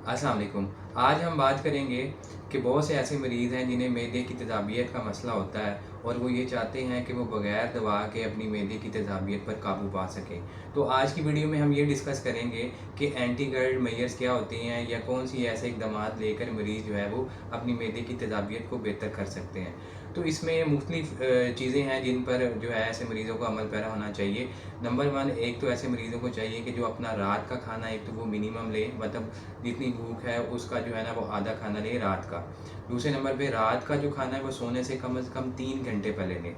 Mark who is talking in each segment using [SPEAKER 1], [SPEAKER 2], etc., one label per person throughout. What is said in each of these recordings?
[SPEAKER 1] अस्सलाम वालेकुम। आज हम बात करेंगे कि बहुत से ऐसे मरीज़ हैं जिन्हें मैदे की तेज़ाबियत का मसला होता है और वो ये चाहते हैं कि वो बग़ैर दवा के अपनी मैदे की तेज़ाबियत पर काबू पा सकें। तो आज की वीडियो में हम ये डिस्कस करेंगे कि एंटी गर्ड मेजर्स क्या होते हैं या कौन सी ऐसे इक़दामात लेकर मरीज़ जो है वो अपनी मैदे की तेज़ाबियत को बेहतर कर सकते हैं। तो इसमें मुख्तलिफ़ चीज़ें हैं जिन पर जो है ऐसे मरीज़ों को अमल पैरा होना चाहिए। नंबर 1, एक तो ऐसे मरीज़ों को चाहिए कि जो अपना रात का खाना एक तो वो मिनिमम लें, मतलब जितनी भूख है उसका जो है ना वो आधा खाना लें रात का। दूसरे नंबर पे रात का जो खाना है वो सोने से कम 3 घंटे पहले लें।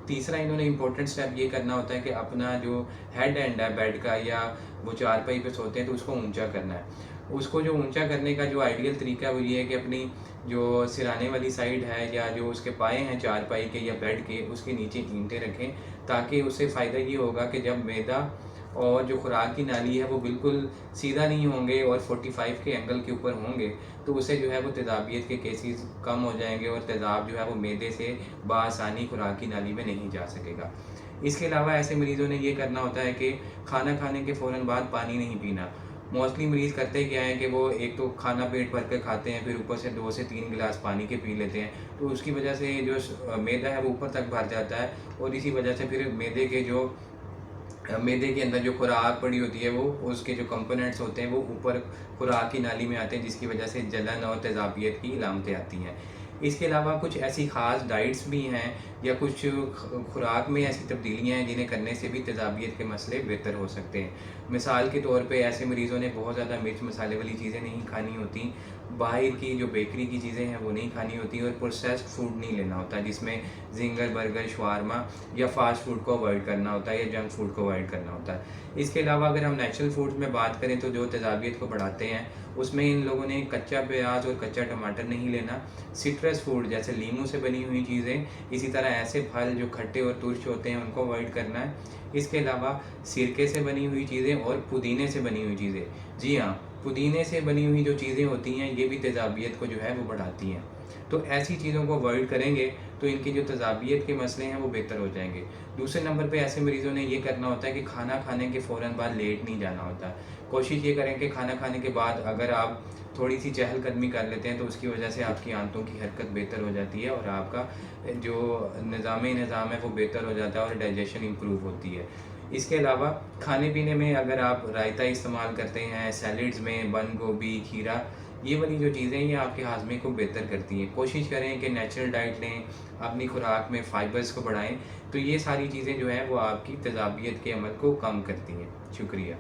[SPEAKER 1] तीसरा इन्होंने इम्पोर्टेंट स्टेप ये करना होता है कि अपना जो हेड एंड है बेड का, या वो चारपाई पे सोते हैं तो उसको ऊँचा करना है। उसको जो ऊँचा करने का जो आइडियल तरीका है वो ये है कि अपनी जो सिरहाने वाली साइड है या जो उसके पाए हैं चारपाई के या बेड के, उसके नीचे ईंटें रखें, ताकि उससे फ़ायदा ये होगा कि जब मैदा और जो खुराक की नाली है वो बिल्कुल सीधा नहीं होंगे और 45 के एंगल के ऊपर होंगे, तो उससे जो है वो तेज़ाबियत के केसेस कम हो जाएंगे और तेज़ाब जो है वो मैदे से बआसानी खुराक की नाली में नहीं जा सकेगा। इसके अलावा ऐसे मरीज़ों ने ये करना होता है कि खाना खाने के फ़ौरन बाद पानी नहीं पीना। मोस्टली मरीज़ करते क्या हैं कि वो एक तो खाना पेट भर कर खाते हैं, फिर ऊपर से 2 से 3 गिलास पानी के पी लेते हैं, तो उसकी वजह से जो मैदा है वो ऊपर तक भर जाता है और इसी वजह से फिर मैदे के अंदर जो खुराक पड़ी होती है वो उसके जो कंपोनेंट्स होते हैं वो ऊपर खुराक की नाली में आते हैं, जिसकी वजह से जलन और तेज़ाबियत की अलामतें आती हैं। इसके अलावा कुछ ऐसी ख़ास डाइट्स भी हैं या कुछ खुराक में ऐसी तब्दीलियाँ हैं जिन्हें करने से भी तेज़ाबियत के मसले बेहतर हो सकते हैं। मिसाल के तौर पे ऐसे मरीज़ों ने बहुत ज़्यादा मिर्च मसाले वाली चीज़ें नहीं खानी होती, बाहर की जो बेकरी की चीज़ें हैं वो नहीं खानी होती और प्रोसेस्ड फूड नहीं लेना होता, जिसमें ज़िंगर, बर्गर, शवारमा या फ़ास्ट फूड को अवॉइड करना होता है या जंक फूड को अवॉइड करना होता है। इसके अलावा अगर हम नेचुरल फूड्स में बात करें तो जो तेज़ाबियत को बढ़ाते हैं, उसमें इन लोगों ने कच्चा प्याज और कच्चा टमाटर नहीं लेना। सिट्रस फूड जैसे नींबू से बनी हुई चीज़ें, इसी तरह ऐसे फल जो खट्टे और तुर्श होते हैं उनको अवॉइड करना है। इसके अलावा सिरके से बनी हुई चीज़ें और पुदीने से बनी हुई चीज़ें। जी हाँ, पुदीने से बनी हुई जो चीज़ें होती हैं ये भी तेज़ाबियत को जो है वो बढ़ाती हैं। तो ऐसी चीज़ों को अवॉइड करेंगे तो इनकी जो तेज़ाबियत के मसले हैं वो बेहतर हो जाएँगे। दूसरे नंबर पे ऐसे मरीज़ों ने ये करना होता है कि खाना खाने के फ़ौरन बाद लेट नहीं जाना होता। कोशिश ये करें कि खाना खाने के बाद अगर आप थोड़ी-सी चहलकदमी कर लेते हैं तो उसकी वजह से आपकी आंतों की हरकत बेहतर हो जाती है और आपका जो निज़ाम है वो बेहतर हो जाता है और डाइजेशन इम्प्रूव होती है। इसके अलावा खाने-पीने में अगर आप रायता इस्तेमाल करते हैं, सैलेड्स में बंद गोभी, खीरा, ये वाली जो चीज़ें हैं ये आपके हाज़मे को बेहतर करती हैं। कोशिश करें कि नेचुरल डाइट लें, अपनी खुराक में फ़ाइबर्स को बढ़ाएँ, तो ये सारी चीज़ें जो हैं वो आपकी तेज़ाबियत के अमल को कम करती हैं। शुक्रिया।